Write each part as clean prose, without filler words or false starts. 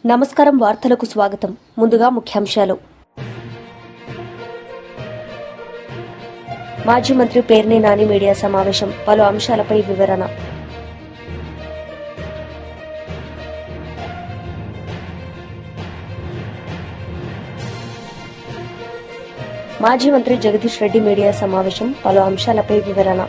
నమస్కారం వార్తలకు స్వాగతం. ముందుగా ముఖ్యాంశాలు. మాజీ మంత్రి పేర్ని నాని మీడియా సమావేశం, పలు అంశాలపై వివరణ. మాజీ మంత్రి జగదీష్ రెడ్డి మీడియా సమావేశం, పలు అంశాలపై వివరణ.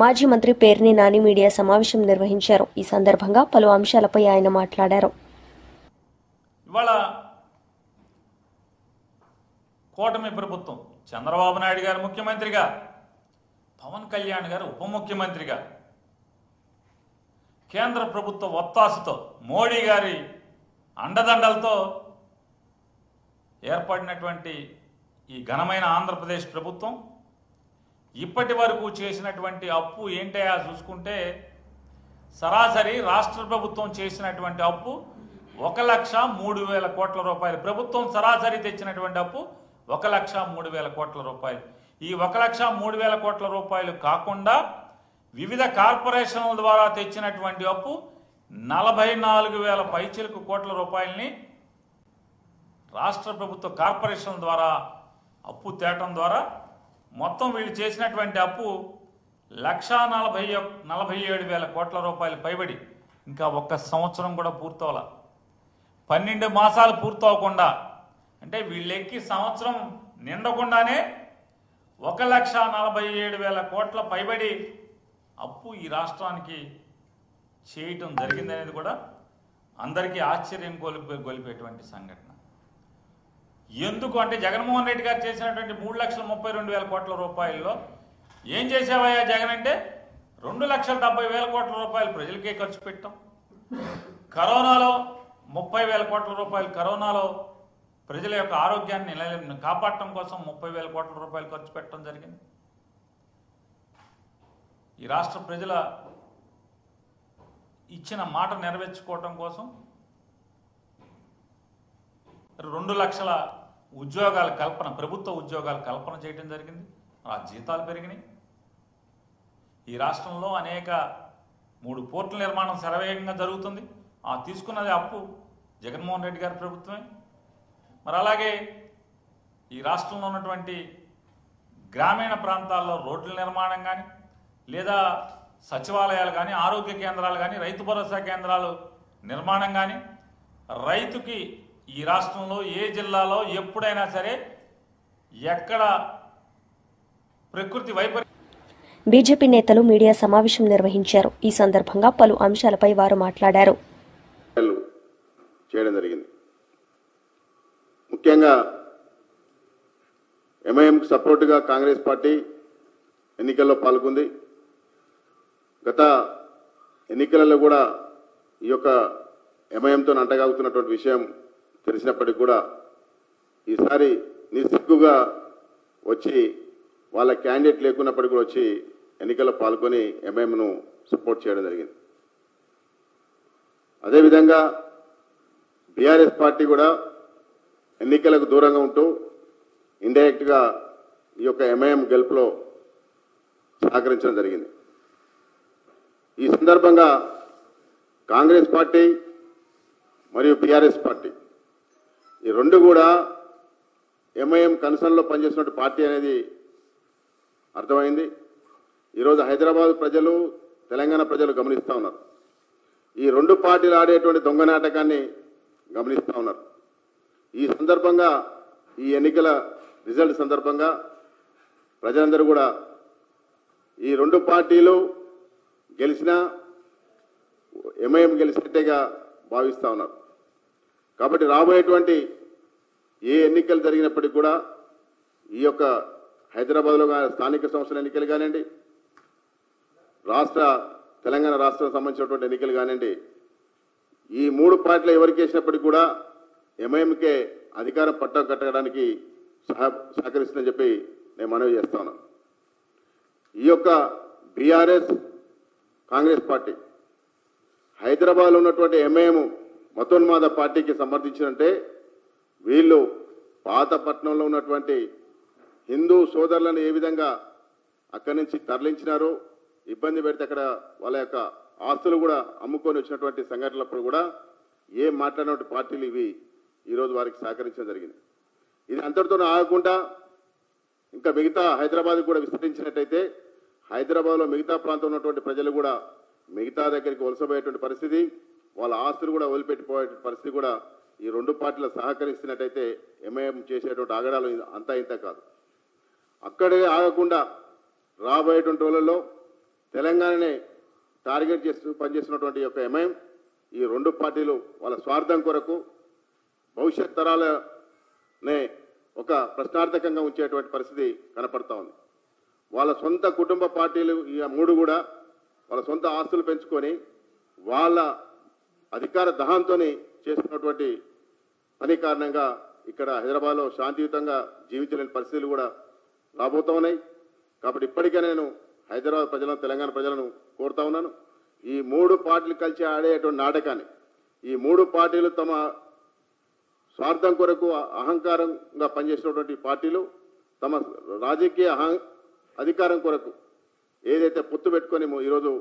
మాజీ మంత్రి పేర్ని నాని మీడియా సమావేశం నిర్వహించారు. ఈ సందర్భంగా పలు అంశాలపై ఆయన మాట్లాడారు. ఇవాళ కూటమి ప్రభుత్వం, చంద్రబాబు నాయుడు గారు ముఖ్యమంత్రిగా, పవన్ కళ్యాణ్ గారు ఉప ముఖ్యమంత్రిగా, కేంద్ర ప్రభుత్వ ఒత్తాసుతో, మోడీ గారి అండదండలతో ఏర్పడినటువంటి ఈ ఘనమైన ఆంధ్రప్రదేశ్ ప్రభుత్వం ఇప్పటి వరకు చేసినటువంటి అప్పు ఏంటయా చూసుకుంటే, సరాసరి రాష్ట్ర ప్రభుత్వం చేసినటువంటి అప్పు 1,03,000 కోట్ల రూపాయలు. ప్రభుత్వం సరాసరి తెచ్చినటువంటి అప్పు 1,03,000 కోట్ల రూపాయలు. ఈ 1,03,000 కోట్ల రూపాయలు కాకుండా వివిధ కార్పొరేషన్ల ద్వారా తెచ్చినటువంటి అప్పు 44,000 పైచిలకు కోట్ల రూపాయలని రాష్ట్ర ప్రభుత్వ కార్పొరేషన్ల ద్వారా అప్పు తేవటం ద్వారా మొత్తం వీళ్ళు చేసినటువంటి అప్పు 1,47,000 కోట్ల రూపాయలు పైబడి. ఇంకా ఒక్క సంవత్సరం కూడా పూర్తవల, 12 మాసాలు పూర్తవకుండా, అంటే వీళ్ళెక్కి సంవత్సరం నిండకుండానే 1,47,000 కోట్ల పైబడి అప్పు ఈ రాష్ట్రానికి చేయటం జరిగిందనేది కూడా అందరికీ ఆశ్చర్యం గొలిపేటువంటి సంఘటన. ఎందుకు అంటే, జగన్మోహన్ రెడ్డి గారు చేసినటువంటి 3,32,000 కోట్ల రూపాయల్లో ఏం చేసావయ్యా జగన్ అంటే, 2,70,000 కోట్ల రూపాయలు ప్రజలకే ఖర్చు పెట్టాం. కరోనాలో 30,000 కోట్ల రూపాయలు, కరోనాలో ప్రజల యొక్క ఆరోగ్యాన్ని కాపాడటం కోసం 30,000 కోట్ల రూపాయలు ఖర్చు పెట్టడం జరిగింది. ఈ రాష్ట్ర ప్రజల ఇచ్చిన మాట నెరవేర్చుకోవటం కోసం 2 లక్షల ఉద్యోగాల కల్పన, ప్రభుత్వ ఉద్యోగాల కల్పన చేయడం జరిగింది. ఆ జీతాలు పెరిగినాయి. ఈ రాష్ట్రంలో అనేక 3 పోర్టుల నిర్మాణం శరవేగంగా జరుగుతుంది. ఆ తీసుకున్నది అప్పు జగన్మోహన్ రెడ్డి గారి ప్రభుత్వమే. మరి అలాగే ఈ రాష్ట్రంలో ఉన్నటువంటి గ్రామీణ ప్రాంతాల్లో రోడ్ల నిర్మాణం కానీ, లేదా సచివాలయాలు కానీ, ఆరోగ్య కేంద్రాలు కానీ, రైతు భరోసా కేంద్రాలు నిర్మాణం కానీ, రైతుకి ఈ రాష్ట్రంలో ఏ జిల్లాలో ఎప్పుడైనా సరే ఎక్కడ ప్రకృతి వైపరీత్యం. బీజేపీ నేతలు మీడియా సమావేశం నిర్వహించారు. ఈ సందర్భంగా పలు అంశాలపై వారు మాట్లాడారు. చేయడం జరిగింది. ముఖ్యంగా ఎంఐఎంకు సపోర్టుగా కాంగ్రెస్ పార్టీ ఎన్నికల్లో పాల్గొంది. గత ఎన్నికలలో కూడా ఈ యొక్క ఎంఐఎంతో అంటగాగుతున్నటువంటి విషయం తెలిసినప్పటికీ కూడా ఈసారి నిస్సిగ్గుగా వచ్చి, వాళ్ళ క్యాండిడేట్ లేకున్నప్పటికీ కూడా వచ్చి ఎన్నికల్లో పాల్గొని ఎంఐఎంను సపోర్ట్ చేయడం జరిగింది. అదేవిధంగా బీఆర్ఎస్ పార్టీ కూడా ఎన్నికలకు దూరంగా ఉంటూ ఇండైరెక్ట్గా ఈ యొక్క ఎంఐఎం గెలుపులో సహకరించడం జరిగింది. ఈ సందర్భంగా కాంగ్రెస్ పార్టీ మరియు బీఆర్ఎస్ పార్టీ ఈ రెండు కూడా ఎంఐఎం కన్సర్న్లో పనిచేస్తున్న పార్టీ అనేది అర్థమైంది. ఈరోజు హైదరాబాద్ ప్రజలు, తెలంగాణ ప్రజలు గమనిస్తూ ఉన్నారు. ఈ రెండు పార్టీలు ఆడేటువంటి దొంగ నాటకాన్ని గమనిస్తూ ఉన్నారు. ఈ సందర్భంగా, ఈ ఎన్నికల రిజల్ట్ సందర్భంగా ప్రజలందరూ కూడా ఈ రెండు పార్టీలు గెలిచినా ఎంఐఎం గెలిచినట్టేగా భావిస్తూ ఉన్నారు. కాబట్టి రాబోయేటువంటి ఏ ఎన్నికలు జరిగినప్పటికీ కూడా ఈ యొక్క హైదరాబాద్లో స్థానిక సంస్థల ఎన్నికలు కానివ్వండి, తెలంగాణ రాష్ట్రానికి సంబంధించినటువంటి ఎన్నికలు కానివ్వండి, ఈ 3 పార్టీలు ఎవరికి వేసినప్పటికీ కూడా ఎంఐఎంకే అధికారం పట్టం కట్టడానికి సహకరిస్తుందని చెప్పి నేను మనవి చేస్తాను. ఈ యొక్క బీఆర్ఎస్ కాంగ్రెస్ పార్టీ హైదరాబాద్లో ఉన్నటువంటి ఎంఐఎం మతోన్మాద పార్టీకి సమర్థించినంటే, వీళ్ళు పాతపట్నంలో ఉన్నటువంటి హిందూ సోదరులను ఏ విధంగా అక్కడి నుంచి తరలించినారో, ఇబ్బంది పెడితే అక్కడ వాళ్ళ యొక్క ఆస్తులు కూడా అమ్ముకొని వచ్చినటువంటి సంఘటనలప్పుడు కూడా ఏం మాట్లాడినటువంటి పార్టీలు ఇవి ఈరోజు వారికి సహకరించడం జరిగింది. ఇది అంతటితో ఆగకుండా ఇంకా మిగతా హైదరాబాద్ కూడా విస్తరించినట్టయితే హైదరాబాద్లో మిగతా ప్రాంతంలో ఉన్నటువంటి ప్రజలు కూడా మిగతా దగ్గరికి వలసపోయేటువంటి పరిస్థితి, వాళ్ళ ఆస్తులు కూడా వదిలిపెట్టిపోయేటువంటి పరిస్థితి కూడా ఈ రెండు పార్టీలు సహకరిస్తున్నట్టయితే ఎంఐఎం చేసేటువంటి ఆగడాలు అంతా ఇంత కాదు. అక్కడే ఆగకుండా రాబోయేటువంటి రోజుల్లో తెలంగాణనే టార్గెట్ చేస్తూ పనిచేస్తున్నటువంటి యొక్క ఎంఐఎం ఈ రెండు పార్టీలు వాళ్ళ స్వార్థం కొరకు భవిష్యత్ తరాలనే ఒక ప్రశ్నార్థకంగా ఉంచేటువంటి పరిస్థితి కనపడతా ఉంది. వాళ్ళ సొంత కుటుంబ పార్టీలు ఈ మూడు కూడా వాళ్ళ సొంత ఆస్తులు పెంచుకొని వాళ్ళ అధికార దహంతో చేస్తున్నటువంటి పని కారణంగా ఇక్కడ హైదరాబాద్లో శాంతియుతంగా జీవించలేని పరిస్థితులు కూడా రాబోతూ ఉన్నాయి. కాబట్టి ఇప్పటికే నేను హైదరాబాద్ ప్రజలను, తెలంగాణ ప్రజలను కోరుతా ఉన్నాను, ఈ మూడు పార్టీలు కలిసి ఆడేటువంటి నాటకాన్ని ఈ మూడు పార్టీలు తమ స్వార్థం కొరకు అహంకారంగా పనిచేసినటువంటి పార్టీలు తమ రాజకీయ అధికారం కొరకు ఏదైతే పొత్తు పెట్టుకొని ఈరోజు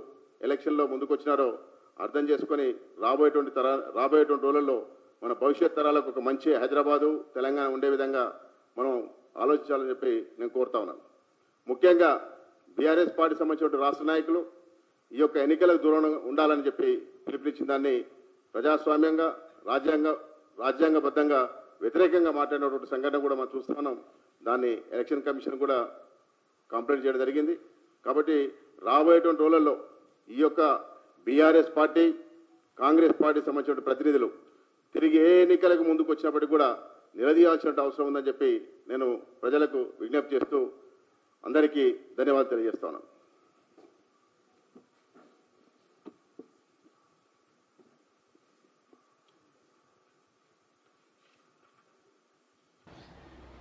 ఎలక్షన్లో ముందుకు వచ్చినారో అర్థం చేసుకొని రాబోయేటువంటి రోజుల్లో మన భవిష్యత్ తరాలకు ఒక మంచి హైదరాబాదు, తెలంగాణ ఉండే విధంగా మనం ఆలోచించాలని చెప్పి నేను కోరుతా ఉన్నాను. ముఖ్యంగా బీఆర్ఎస్ పార్టీ సంబంధించిన రాష్ట్ర నాయకులు ఈ యొక్క ఎన్నికలకు దూరంగా ఉండాలని చెప్పి పిలుపునిచ్చిన దాన్ని ప్రజాస్వామ్యంగా రాజ్యాంగబద్ధంగా వ్యతిరేకంగా మాట్లాడినటువంటి సంఘటన కూడా మనం చూస్తున్నాం. దాన్ని ఎలక్షన్ కమిషన్ కూడా కంప్లైంట్ చేయడం జరిగింది. కాబట్టి రాబోయేటువంటి రోజుల్లో ఈ యొక్క బీఆర్ఎస్ పార్టీ, కాంగ్రెస్ పార్టీ సంబంధించిన ప్రతినిధులు తిరిగి ఏ ఎన్నికలకు ముందుకు వచ్చినప్పటికీ కూడా నిలదీయాల్సిన అవసరం ఉందని చెప్పి నేను ప్రజలకు విజ్ఞప్తి చేస్తూ అందరికీ ధన్యవాదాలు తెలియజేస్తాను.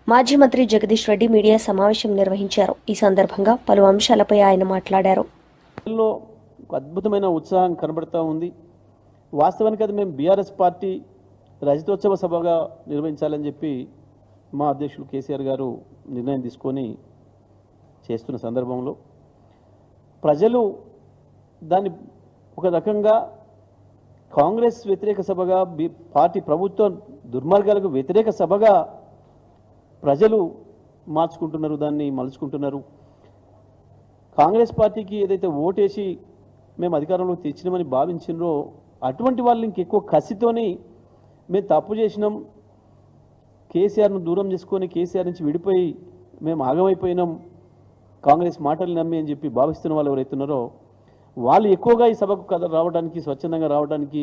మాజీ మంత్రి జగదీష్ రెడ్డి మీడియా సమావేశం నిర్వహించారు. ఈ సందర్భంగా పలు అంశాలపై ఆయన మాట్లాడారు. అద్భుతమైన ఉత్సాహం కనబడతా ఉంది. వాస్తవానికి అది మేము బీఆర్ఎస్ పార్టీ రజతోత్సవ సభగా నిర్వహించాలని చెప్పి మా అధ్యక్షులు కేసీఆర్ గారు నిర్ణయం తీసుకొని చేస్తున్న సందర్భంలో ప్రజలు దాన్ని ఒక రకంగా కాంగ్రెస్ వ్యతిరేక సభగా, పార్టీ ప్రభుత్వ దుర్మార్గాలకు వ్యతిరేక సభగా ప్రజలు మార్చుకుంటున్నారు, దాన్ని మలుచుకుంటున్నారు. కాంగ్రెస్ పార్టీకి ఏదైతే ఓటేసి మేము అధికారంలోకి తెచ్చినామని భావించినరో అటువంటి వాళ్ళు ఇంకెక్కువ కసితోని మేము తప్పు చేసినాం, కేసీఆర్ను దూరం చేసుకొని కేసీఆర్ నుంచి విడిపోయి మేము ఆగమైపోయినాం, కాంగ్రెస్ మాటలు నమ్మి అని చెప్పి భావిస్తున్న వాళ్ళు ఎవరైతున్నారో వాళ్ళు ఎక్కువగా ఈ సభకు రావడానికి, స్వచ్ఛందంగా రావడానికి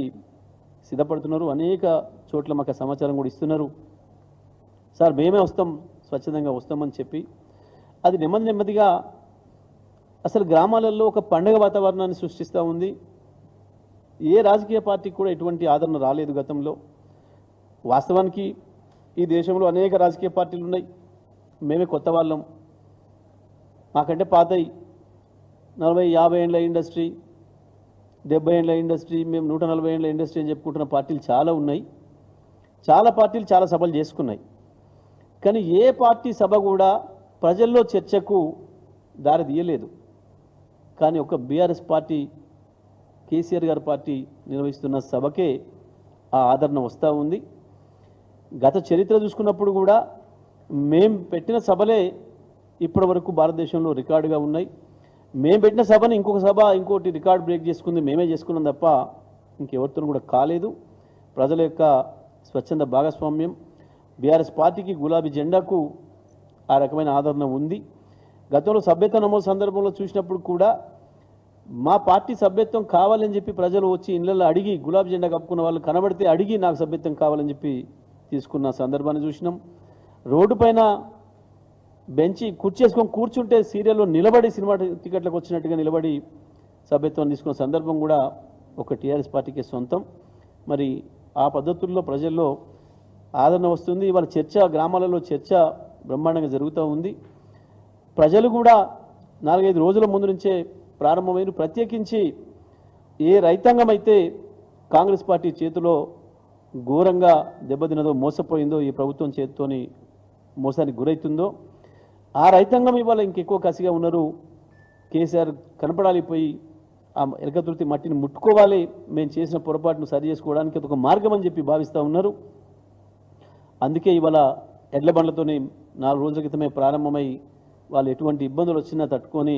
సిద్ధపడుతున్నారు. అనేక చోట్ల మాకు సమాచారం కూడా ఇస్తున్నారు. సార్ మేమే వస్తాం, స్వచ్ఛందంగా వస్తామని చెప్పి అది నెమ్మదిగా అసలు గ్రామాలలో ఒక పండగ వాతావరణాన్ని సృష్టిస్తూ ఉంది. ఏ రాజకీయ పార్టీకి కూడా ఎటువంటి ఆదరణ రాలేదు గతంలో. వాస్తవానికి ఈ దేశంలో అనేక రాజకీయ పార్టీలు ఉన్నాయి, మేమే కొత్త వాళ్ళం, మాకంటే పాతయి 40-50 ఏళ్ళ ఇండస్ట్రీ, 70 ఏళ్ళ ఇండస్ట్రీ, మేము 140 ఏళ్ళ ఇండస్ట్రీ అని చెప్పుకుంటున్న పార్టీలు చాలా ఉన్నాయి. చాలా పార్టీలు చాలా సభలు చేసుకున్నాయి. కానీ ఏ పార్టీ సభ కూడా ప్రజల్లో చర్చకు దారి తీయలేదు. కానీ ఒక బీఆర్ఎస్ పార్టీ, కేసీఆర్ గారి పార్టీ నిర్వహిస్తున్న సభకే ఆ ఆదరణ వస్తూ ఉంది. గత చరిత్ర చూసుకున్నప్పుడు కూడా మేము పెట్టిన సభలే ఇప్పటి వరకు భారతదేశంలో రికార్డుగా ఉన్నాయి. మేము పెట్టిన సభని ఇంకొక సభ ఇంకోటి రికార్డు బ్రేక్ చేసుకుంది మేమే చేసుకున్నాం తప్ప ఇంకెవరితో కూడా కాలేదు. ప్రజల యొక్క స్వచ్ఛంద భాగస్వామ్యం, బీఆర్ఎస్ పార్టీకి, గులాబీ జెండాకు ఆ రకమైన ఆదరణ ఉంది. గతంలో సభ్యత్వ నమోదు సందర్భంలో చూసినప్పుడు కూడా మా పార్టీ సభ్యత్వం కావాలని చెప్పి ప్రజలు వచ్చి ఇళ్లలో అడిగి, గులాబీ జెండా కప్పుకున్న వాళ్ళు కనబడితే అడిగి నాకు సభ్యత్వం కావాలని చెప్పి తీసుకున్న సందర్భాన్ని చూసినాం. రోడ్డు పైన బెంచి కుర్చేసుకొని కూర్చుంటే సీరియల్లో నిలబడి సినిమా టికెట్లకు వచ్చినట్టుగా నిలబడి సభ్యత్వం తీసుకున్న సందర్భం కూడా ఒక టీఆర్ఎస్ పార్టీకి సొంతం. మరి ఆ పద్ధతుల్లో ప్రజల్లో ఆదరణ వస్తుంది. ఇవాళ చర్చ, గ్రామాలలో చర్చ బ్రహ్మాండంగా జరుగుతూ ఉంది. ప్రజలు కూడా 4-5 రోజుల ముందు నుంచే ప్రారంభమైన, ప్రత్యేకించి ఏ రైతాంగం అయితే కాంగ్రెస్ పార్టీ చేతిలో ఘోరంగా దెబ్బతిన్నదో, మోసపోయిందో, ఈ ప్రభుత్వం చేతితోని మోసానికి గురవుతుందో ఆ రైతాంగం ఇవాళ ఇంకెక్కువ కసిగా ఉన్నారు. కేసీఆర్ కనపడాలి, పోయి ఆ ఎలకతుర్తి మట్టిని ముట్టుకోవాలి, మేము చేసిన పొరపాటును సరి చేసుకోవడానికి ఒక మార్గం అని చెప్పి భావిస్తూ ఉన్నారు. అందుకే ఇవాళ ఎడ్ల బండ్లతోనే 4 రోజుల క్రితమే ప్రారంభమై వాళ్ళు ఎటువంటి ఇబ్బందులు వచ్చినా తట్టుకొని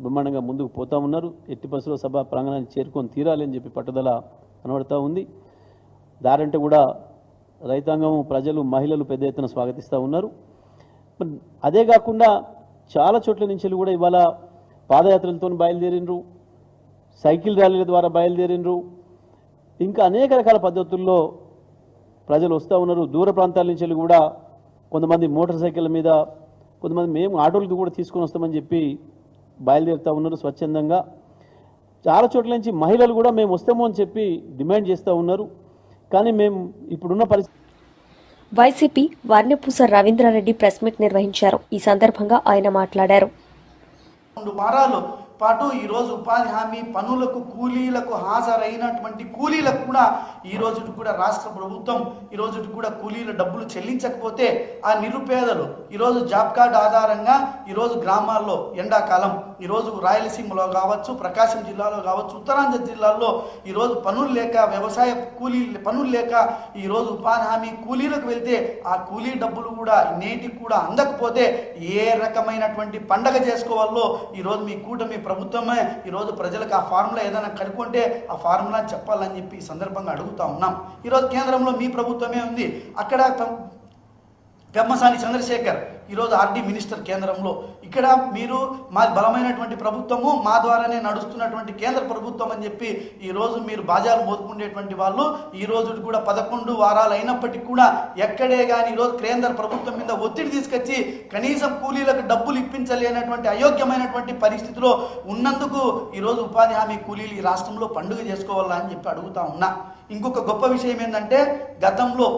బ్రహ్మాండంగా ముందుకు పోతూ ఉన్నారు. ఎట్టి పరిస్థితుల్లో సభ ప్రాంగణాన్ని చేరుకొని తీరాలి అని చెప్పి పట్టుదల కనబడుతూ ఉంది. దారంటే కూడా రైతాంగం, ప్రజలు, మహిళలు పెద్ద ఎత్తున స్వాగతిస్తూ ఉన్నారు. అదే కాకుండా చాలా చోట్ల నుంచి కూడా ఇవాళ పాదయాత్రలతో బయలుదేరినరు, సైకిల్ ర్యాలీల ద్వారా బయలుదేరినరు, ఇంకా అనేక రకాల పద్ధతుల్లో ప్రజలు వస్తూ ఉన్నారు. దూర ప్రాంతాల నుంచి కూడా కొంతమంది మోటార్ సైకిళ్ళ మీద, కొంతమంది మేము ఆటోలకి కూడా తీసుకొని వస్తామని చెప్పి బయలుదేరుతూ ఉన్నారు స్వచ్ఛందంగా. చాలా చోట్ల నుంచి మహిళలు కూడా మేము వస్తాము అని చెప్పి డిమాండ్ చేస్తూ ఉన్నారు. కానీ మేము ఇప్పుడున్న పరిస్థితి. వైసీపీ వర్ణపూస రవీంద్రారెడ్డి ప్రెస్ మీట్ నిర్వహించారు. ఈ సందర్భంగా ఆయన మాట్లాడారు. 2 వారాలు పాటు ఈరోజు ఉపాధి హామీ పనులకు కూలీలకు హాజరైనటువంటి కూలీలకు కూడా ఈ రోజు కూడా రాష్ట్ర ప్రభుత్వం ఈ రోజు కూడా కూలీల డబ్బులు చెల్లించకపోతే ఆ నిరుపేదలు ఈరోజు జాబ్ కార్డు ఆధారంగా ఈరోజు గ్రామాల్లో ఎండాకాలం ఈరోజు రాయలసీమలో కావచ్చు, ప్రకాశం జిల్లాలో కావచ్చు, ఉత్తరాంధ్ర జిల్లాల్లో ఈరోజు పనులు లేక, వ్యవసాయ కూలీ పనులు లేక ఈరోజు ఉపాధి హామీ కూలీలకు వెళ్తే ఆ కూలీ డబ్బులు కూడా నేటికి కూడా అందకపోతే ఏ రకమైనటువంటి పండగ చేసుకోవాలో ఈరోజు మీ కూటమి ప్రభుత్వమే ఈరోజు ప్రజలకు ఆ ఫార్ములా ఏదైనా కనుక్కుంటే ఆ ఫార్ములా చెప్పాలని చెప్పి ఈ సందర్భంగా అడుగుతా ఉన్నాం. ఈరోజు కేంద్రంలో మీ ప్రభుత్వమే ఉంది. అక్కడ పెమ్మసాని చంద్రశేఖర్ ఈరోజు ఆర్డీ మినిస్టర్ కేంద్రంలో. ఇక్కడ మీరు మా బలమైనటువంటి ప్రభుత్వము, మా ద్వారానే నడుస్తున్నటువంటి కేంద్ర ప్రభుత్వం అని చెప్పి ఈరోజు మీరు బాజాలు మోసుకునేటువంటి వాళ్ళు ఈ రోజు కూడా 11 వారాలు అయినప్పటికీ కూడా ఎక్కడే కానీ ఈరోజు కేంద్ర ప్రభుత్వం మీద ఒత్తిడి తీసుకొచ్చి కనీసం కూలీలకు డబ్బులు ఇప్పించలేనటువంటి అయోగ్యమైనటువంటి పరిస్థితిలో ఉన్నందుకు ఈరోజు ఉపాధి హామీ కూలీలు ఈ రాష్ట్రంలో పండుగ చేసుకోవాలని చెప్పి అడుగుతా ఉన్నా. ఇంకొక గొప్ప విషయం ఏంటంటే గతంలో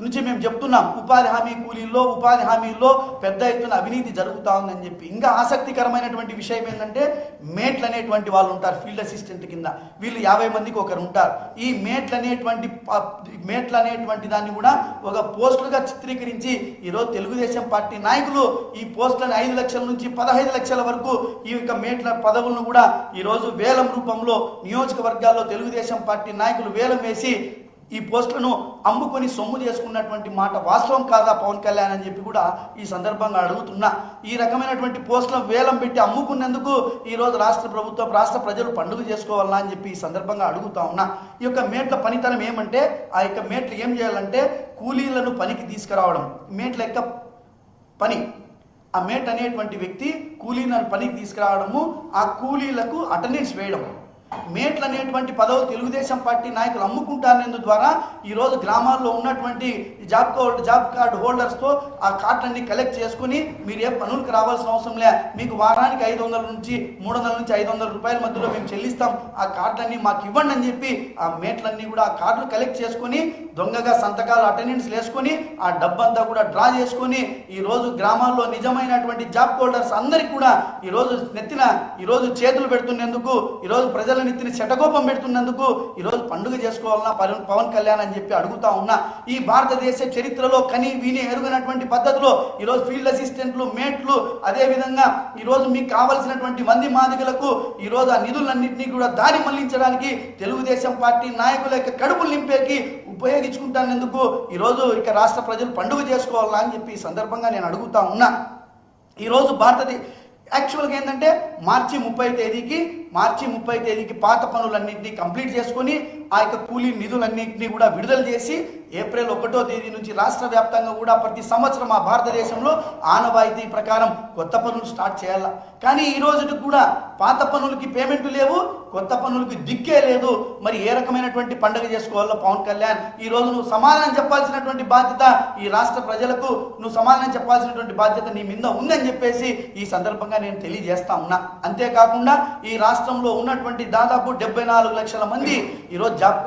నుంచి మేము చెప్తున్నాం ఉపాధి హామీ కూలీల్లో, ఉపాధి హామీల్లో పెద్ద ఎత్తున అవినీతి జరుగుతూ ఉందని చెప్పి. ఇంకా ఆసక్తికరమైనటువంటి విషయం ఏంటంటే మేట్లు అనేటువంటి వాళ్ళు ఉంటారు ఫీల్డ్ అసిస్టెంట్ కింద. వీళ్ళు 50 మందికి ఒకరు ఉంటారు. ఈ మేట్లు అనేటువంటి దాన్ని కూడా ఒక పోస్టులుగా చిత్రీకరించి ఈరోజు తెలుగుదేశం పార్టీ నాయకులు ఈ పోస్టులను 5 లక్షల నుంచి 15 లక్షల వరకు ఈ యొక్క మేట్ల పదవులను కూడా ఈరోజు వేలం రూపంలో నియోజకవర్గాల్లో తెలుగుదేశం పార్టీ నాయకులు వేలం వేసి ఈ పోస్టులను అమ్ముకొని సొమ్ము చేసుకున్నటువంటి మాట వాస్తవం కాదా పవన్ కళ్యాణ్ అని చెప్పి కూడా ఈ సందర్భంగా అడుగుతున్నా. ఈ రకమైనటువంటి పోస్టులను వేలం పెట్టి అమ్ముకున్నందుకు ఈరోజు రాష్ట్ర ప్రభుత్వం, రాష్ట్ర ప్రజలు పండుగ చేసుకోవాలా అని చెప్పి ఈ సందర్భంగా అడుగుతా ఉన్నా. ఈ యొక్క మేట్ల పనితనం ఏమంటే ఆ యొక్క మేట్లు ఏం చేయాలంటే కూలీలను పనికి తీసుకురావడం. మేట్ల యొక్క పని, ఆ మేట్ అనేటువంటి వ్యక్తి కూలీలను పనికి తీసుకురావడము, ఆ కూలీలకు అటెండెన్స్ వేయడం. మేట్లు అనేటువంటి పదవులు తెలుగుదేశం పార్టీ నాయకులు అమ్ముకుంటారు ద్వారా ఈరోజు గ్రామాల్లో ఉన్నటువంటి జాబ్ కార్డు హోల్డర్స్తో ఆ కార్డులన్నీ కలెక్ట్ చేసుకుని మీరు ఏ పనులకు రావాల్సిన అవసరం లే, మీకు వారానికి 500 నుంచి 300 నుంచి 500 రూపాయల మధ్యలో మేము చెల్లిస్తాం, ఆ కార్డులన్నీ మాకు ఇవ్వండి అని చెప్పి ఆ మేట్లన్నీ కూడా ఆ కార్డులు కలెక్ట్ చేసుకుని దొంగగా సంతకాలు అటెండెన్స్ వేసుకొని ఆ డబ్బంతా కూడా డ్రా చేసుకొని ఈరోజు గ్రామాల్లో నిజమైనటువంటి జాబ్ హోల్డర్స్ అందరికీ కూడా ఈరోజు నెత్తిన ఈరోజు చేతులు పెడుతున్నందుకు, ఈరోజు ప్రజల నెత్తిన శటకోపం పెడుతున్నందుకు ఈరోజు పండుగ చేసుకోవాలన్నా పవన్ కళ్యాణ్ అని చెప్పి అడుగుతా ఉన్నా. ఈ భారతదేశ చరిత్రలో కని విని ఎరుగినటువంటి పద్ధతిలో ఈరోజు ఫీల్డ్ అసిస్టెంట్లు, మేట్లు, అదేవిధంగా ఈరోజు మీకు కావలసినటువంటి మంది మాదిగలకు ఈరోజు ఆ నిధులన్నింటినీ కూడా దారి మళ్లించడానికి తెలుగుదేశం పార్టీ నాయకుల యొక్క కడుపులు నింపేకి ఉపయోగించుకుంటానందుకు ఈరోజు ఇక రాష్ట్ర ప్రజలు పండుగ చేసుకోవాలా అని చెప్పి ఈ సందర్భంగా నేను అడుగుతా ఉన్నా. ఈరోజు యాక్చువల్గా ఏంటంటే మార్చి 30 తేదీకి పాత పనులన్నింటినీ కంప్లీట్ చేసుకొని ఆ యొక్క కూలీ నిధులన్నింటినీ కూడా విడుదల చేసి ఏప్రిల్ 1వ తేదీ నుంచి రాష్ట్ర వ్యాప్తంగా కూడా ప్రతి సంవత్సరం ఆ భారతదేశంలో ఆనవాయితీ ప్రకారం కొత్త పనులు స్టార్ట్ చేయాల. కానీ ఈ రోజుకి కూడా పాత పనులకి పేమెంట్ లేవు, కొత్త పనులకి దిక్కే లేదు. మరి ఏ రకమైనటువంటి పండుగ చేసుకోవాలో పవన్ కళ్యాణ్ ఈ రోజు నువ్వు సమాధానం చెప్పాల్సినటువంటి బాధ్యత ఈ రాష్ట్ర ప్రజలకు, నువ్వు సమాధానం చెప్పాల్సినటువంటి బాధ్యత నీ మీద ఉందని చెప్పేసి ఈ సందర్భంగా నేను తెలియజేస్తా ఉన్నా. అంతేకాకుండా ఈ రాష్ట్రంలో ఉన్నటువంటి దాదాపు 74 లక్షల మంది ఈరోజు జాబ్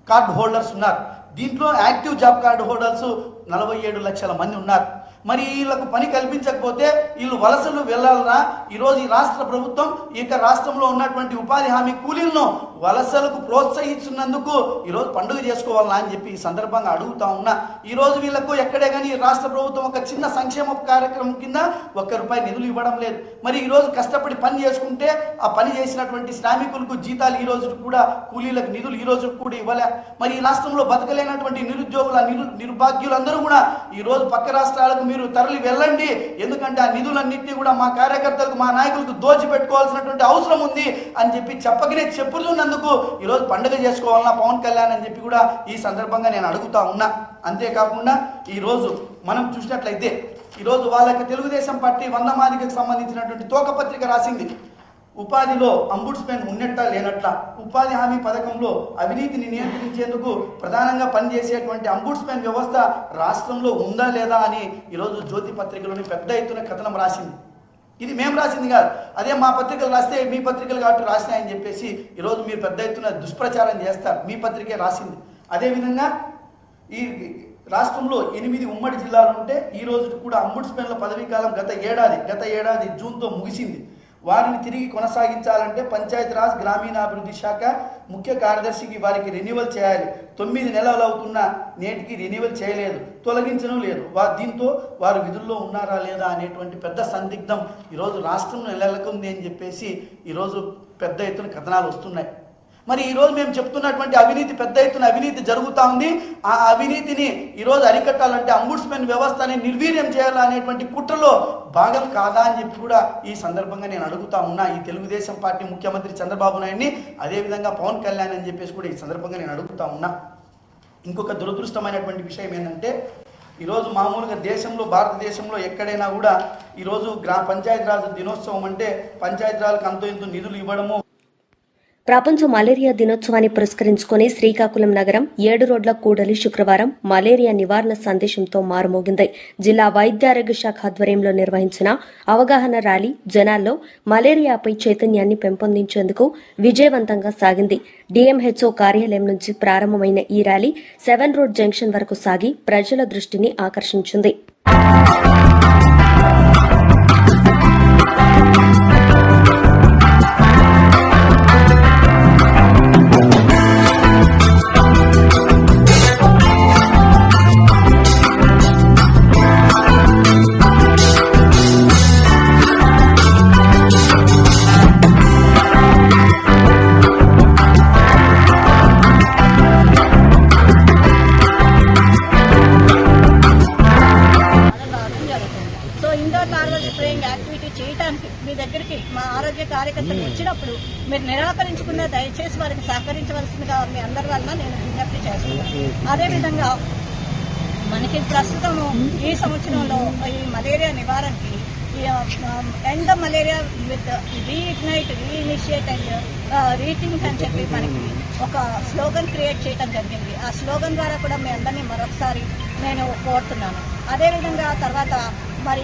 కార్డు హోల్డర్స్ ఉన్నారు. దీంట్లో యాక్టివ్ జాబ్ కార్డు హోల్డర్స్ 47 లక్షల మంది ఉన్నారు. మరి వీళ్ళకు పని కల్పించకపోతే వీళ్ళు వలసలు వెళ్ళాలరా? ఈరోజు ఈ రాష్ట్ర ప్రభుత్వం ఈ యొక్క రాష్ట్రంలో ఉన్నటువంటి ఉపాధి హామీ కూలీలను వలసలకు ప్రోత్సహిస్తున్నందుకు ఈరోజు పండుగ చేసుకోవాలా అని చెప్పి ఈ సందర్భంగా అడుగుతా ఉన్నా. ఈరోజు వీళ్ళకు ఎక్కడే కానీ రాష్ట్ర ప్రభుత్వం ఒక చిన్న సంక్షేమ కార్యక్రమం కింద ₹1 నిధులు ఇవ్వడం లేదు. మరి ఈరోజు కష్టపడి పని చేసుకుంటే ఆ పని చేసినటువంటి శ్రామికులకు జీతాలు ఈ రోజు కూడా, కూలీలకు నిధులు ఈ రోజు కూడా ఇవ్వలే. మరి ఈ రాష్ట్రంలో బతకలేనటువంటి నిరుద్యోగుల నిర్భాగ్యులందరూ కూడా ఈరోజు పక్క రాష్ట్రాలకు మీరు తరలి వెళ్ళండి, ఎందుకంటే ఆ నిధులన్నింటినీ కూడా మా కార్యకర్తలకు, మా నాయకులకు దోచిపెట్టుకోవాల్సినటువంటి అవసరం ఉంది అని చెప్పి చెప్పుతున్నందుకు ఈరోజు పండుగ చేసుకోవాలన్నా పవన్ కళ్యాణ్ అని చెప్పి కూడా ఈ సందర్భంగా నేను అడుగుతా ఉన్నా. అంతేకాకుండా ఈరోజు మనం చూసినట్లయితే ఈరోజు వాళ్ళకి తెలుగుదేశం పార్టీ 100 మాదికకు సంబంధించినటువంటి తోకపత్రిక రాసింది. ఉపాధిలో అంబుడ్స్మెన్ ఉన్నట్ట లేనట్ల, ఉపాధి హామీ పథకంలో అవినీతిని నియంత్రించేందుకు ప్రధానంగా పనిచేసేటువంటి అంబుడ్స్మెన్ వ్యవస్థ రాష్ట్రంలో ఉందా లేదా అని ఈరోజు జ్యోతి పత్రికలోని పెద్ద ఎత్తున కథనం రాసింది. ఇది మేము రాసింది కాదు, అదే మా పత్రికలు రాస్తే మీ పత్రికలు కాబట్టి రాసినాయని చెప్పేసి ఈరోజు మీరు పెద్ద ఎత్తున దుష్ప్రచారం చేస్తారు. మీ పత్రికే రాసింది. అదేవిధంగా ఈ రాష్ట్రంలో 8 ఉమ్మడి జిల్లాలు ఉంటే ఈ రోజు కూడా అంబుడ్స్మెన్ల పదవీ కాలం గత ఏడాది జూన్తో ముగిసింది. వారిని తిరిగి కొనసాగించాలంటే పంచాయతీరాజ్ గ్రామీణాభివృద్ధి శాఖ ముఖ్య కార్యదర్శికి వారికి రెన్యువల్ చేయాలి. 9 నెలలు అవుతున్నా నేటికి రెన్యువల్ చేయలేదు, తొలగించడం లేదు. దీంతో వారు విధుల్లో ఉన్నారా లేదా అనేటువంటి పెద్ద సందిగ్ధం ఈరోజు రాష్ట్రంలో నెలకొంది అని చెప్పేసి ఈరోజు పెద్ద ఎత్తున కథనాలు వస్తున్నాయి. మరి ఈరోజు మేము చెప్తున్నటువంటి అవినీతి, పెద్ద ఎత్తున అవినీతి జరుగుతూ ఉంది. ఆ అవినీతిని ఈరోజు అరికట్టాలంటే అంబుడ్స్మెన్ వ్యవస్థని నిర్వీర్యం చేయాలనేటువంటి కుట్రలో భాగం కాదా అని చెప్పి కూడా ఈ సందర్భంగా నేను అడుగుతా ఉన్నా ఈ తెలుగుదేశం పార్టీ ముఖ్యమంత్రి చంద్రబాబు నాయుడిని, అదేవిధంగా పవన్ కళ్యాణ్ అని చెప్పేసి కూడా ఈ సందర్భంగా నేను అడుగుతా ఉన్నా. ఇంకొక దురదృష్టమైనటువంటి విషయం ఏంటంటే ఈరోజు మామూలుగా దేశంలో, భారతదేశంలో ఎక్కడైనా కూడా ఈరోజు పంచాయతీరాజ్ దినోత్సవం అంటే పంచాయతీరాజ్కి అంతో ఇంతో నిధులు ఇవ్వడము. ప్రపంచ మలేరియా దినోత్సవాన్ని పురస్కరించుకుని శ్రీకాకుళం నగరం 7 రోడ్ల కూడలి శుక్రవారం మలేరియా నివారణ సందేశంతో మారుమోగింది. జిల్లా వైద్యారోగ్య శాఖ ఆధ్వర్యంలో నిర్వహించిన అవగాహన ర్యాలీ జనాల్లో మలేరియాపై చైతన్యాన్ని పెంపొందించేందుకు విజయవంతంగా సాగింది. డీఎంహెచ్ఓ కార్యాలయం నుంచి ప్రారంభమైన ఈ ర్యాలీ 7 రోడ్ జంక్షన్ వరకు సాగి ప్రజల దృష్టిని ఆకర్షించింది. మీ దగ్గరికి మా ఆరోగ్య కార్యకర్తలు వచ్చినప్పుడు మీరు నిరాకరించుకున్న దయచేసి వారికి సహకరించవలసిందిగా మీ అందరి వల్ల నేను విజ్ఞప్తి చేస్తున్నాను. అదేవిధంగా మనకి ప్రస్తుతము ఈ సంవత్సరంలో ఈ మలేరియా నివారణకి end the malaria with reignite, reinitiate and rethink అని చెప్పి మనకి ఒక స్లోగన్ క్రియేట్ చేయడం జరిగింది. ఆ స్లోగన్ ద్వారా కూడా మీ అందరినీ మరొకసారి నేను కోరుతున్నాను. అదేవిధంగా తర్వాత మరి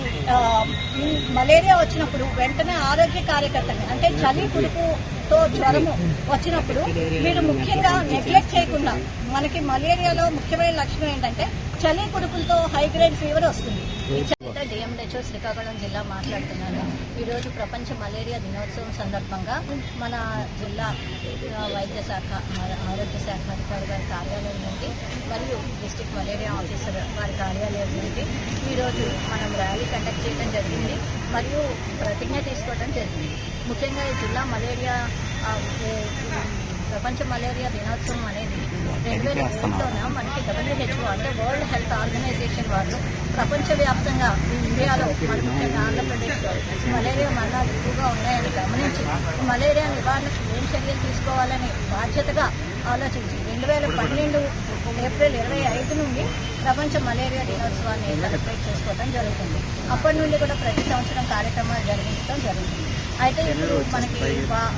ఈ మలేరియా వచ్చినప్పుడు వెంటనే ఆరోగ్య కార్యకర్తని, అంటే చలి పులుపుతో జ్వరము వచ్చినప్పుడు మీరు ముఖ్యంగా నెగ్లెక్ట్ చేయకుండా, మనకి మలేరియాలో ముఖ్యమైన లక్షణం ఏంటంటే చలి పులుపులతో హై గ్రేడ్ ఫీవర్ వస్తుంది. డిఎంహెచ్ఓ శ్రీకాకుళం జిల్లా మాట్లాడుతున్నాను. ఈరోజు ప్రపంచ మలేరియా దినోత్సవం సందర్భంగా మన జిల్లా వైద్య శాఖ, ఆరోగ్య శాఖ అధికారి గారి కార్యాలయం నుండి మరియు డిస్ట్రిక్ట్ మలేరియా ఆఫీసర్ వారి కార్యాలయం నుండి ఈరోజు మనం ర్యాలీ కండక్ట్ చేయడం జరిగింది మరియు ప్రతిజ్ఞ తీసుకోవడం జరిగింది. ముఖ్యంగా ఈ జిల్లా మలేరియా ప్రపంచ మలేరియా దినోత్సవం అనేది 2003లోనే మనకి WHO అంటే వరల్డ్ హెల్త్ ఆర్గనైజేషన్ వాళ్ళు ప్రపంచవ్యాప్తంగా ఇండియాలో మరి ముఖ్యంగా ఆంధ్రప్రదేశ్లో మలేరియా మరణాలు ఎక్కువగా ఉన్నాయని గమనించి మలేరియా నివారణకు ఏం చర్యలు తీసుకోవాలని బాధ్యతగా ఆలోచించి 2012 ఏప్రిల్ 25 నుండి ప్రపంచ మలేరియా దినోత్సవాన్ని సెలబ్రేట్ చేసుకోవడం జరుగుతుంది. అప్పటి నుండి కూడా ప్రతి సంవత్సరం కార్యక్రమాలు జరిగించడం జరుగుతుంది. అయితే ఇప్పుడు మనకి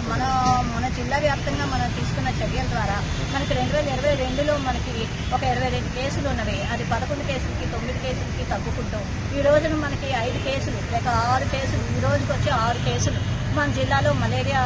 మన జిల్లా వ్యాప్తంగా మనం తీసుకున్న చర్యల ద్వారా మనకి 2022లో మనకి ఒక 22 కేసులు ఉన్నవి. అది 11 కేసులకి 9 కేసులకి తగ్గుకుంటూ ఈ రోజున మనకి 5 కేసులు లేక 6 కేసులు, ఈ రోజుకి వచ్చి 6 కేసులు మన జిల్లాలో మలేరియా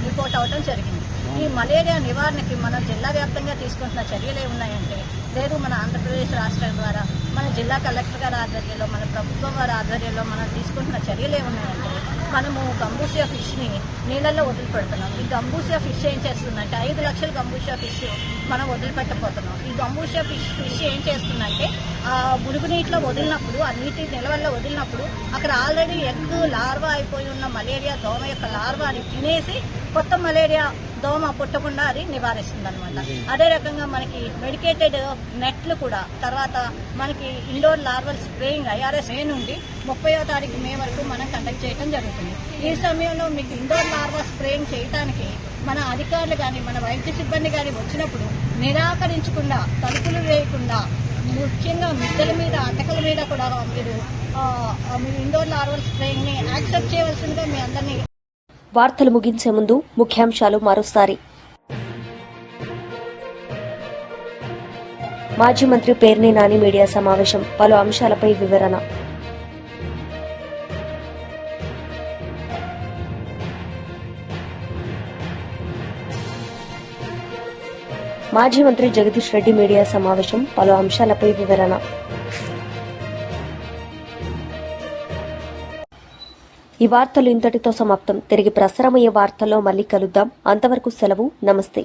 రిపోర్ట్ అవడం జరిగింది. ఈ మలేరియా నివారణకి మన జిల్లా వ్యాప్తంగా తీసుకుంటున్న చర్యలు ఏమున్నాయంటే, లేదు మన ఆంధ్రప్రదేశ్ రాష్ట్రం ద్వారా మన జిల్లా కలెక్టర్ గారి ఆధ్వర్యంలో, మన ప్రభుత్వం వారి ఆధ్వర్యంలో మనం తీసుకుంటున్న చర్యలు ఏమున్నాయంటే మనము గంబూసియా ఫిష్ని నీళ్ళల్లో వదిలిపెడుతున్నాం. ఈ గంబూసియా ఫిష్ ఏం చేస్తుందంటే 5 లక్షల గంబూసియా ఫిష్ మనం వదిలిపెట్టబోతున్నాం. ఈ గంబూసియా ఫిష్ ఏం చేస్తుందంటే ఆ మురుగునీటిలో వదిలినప్పుడు, ఆ నీటి నిల్వల్లో వదిలినప్పుడు అక్కడ ఆల్రెడీ ఎగ్ లార్వా అయిపోయి ఉన్న మలేరియా దోమ యొక్క లార్వాని తినేసి కొత్త మలేరియా దోమ పుట్టకుండా అది నివారిస్తుంది అనమాట. అదే రకంగా మనకి మెడికేటెడ్ నెట్లు కూడా, తర్వాత మనకి ఇండోర్ లార్వల్ స్ప్రేయింగ్ IRS మే నుండి 30వ తారీఖు మే వరకు మనం కండక్ట్ చేయడం జరుగుతుంది. ఈ సమయంలో మీకు ఇండోర్ లార్వా స్ప్రేయింగ్ చేయడానికి మన అధికారులు కానీ మన వైద్య సిబ్బంది కానీ వచ్చినప్పుడు నిరాకరించకుండా, తలుపులు వేయకుండా, ముఖ్యంగా మిద్దెల మీద, అటకల మీద కూడా మీరు ఇండోర్ లార్వల్ స్ప్రేయింగ్ ని యాక్సెప్ట్ చేయవలసిందిగా మీ అందరినీ. వార్తలు ముగించే ముందు ముఖ్యాంశాలు మరోసారి. మాజీ మంత్రి పేర్ని నాని మీడియా సమావేశం, పలు అంశాలపై వివరణ. మాజీ మంత్రి జగదీష్ రెడ్డి మీడియా సమావేశం, పలు అంశాలపై వివరణ. ఈ వార్తలు ఇంతటితో సమాప్తం. తిరిగి ప్రసారమయ్యే వార్తల్లో మళ్ళీ కలుద్దాం. అంతవరకు సెలవు. నమస్తే.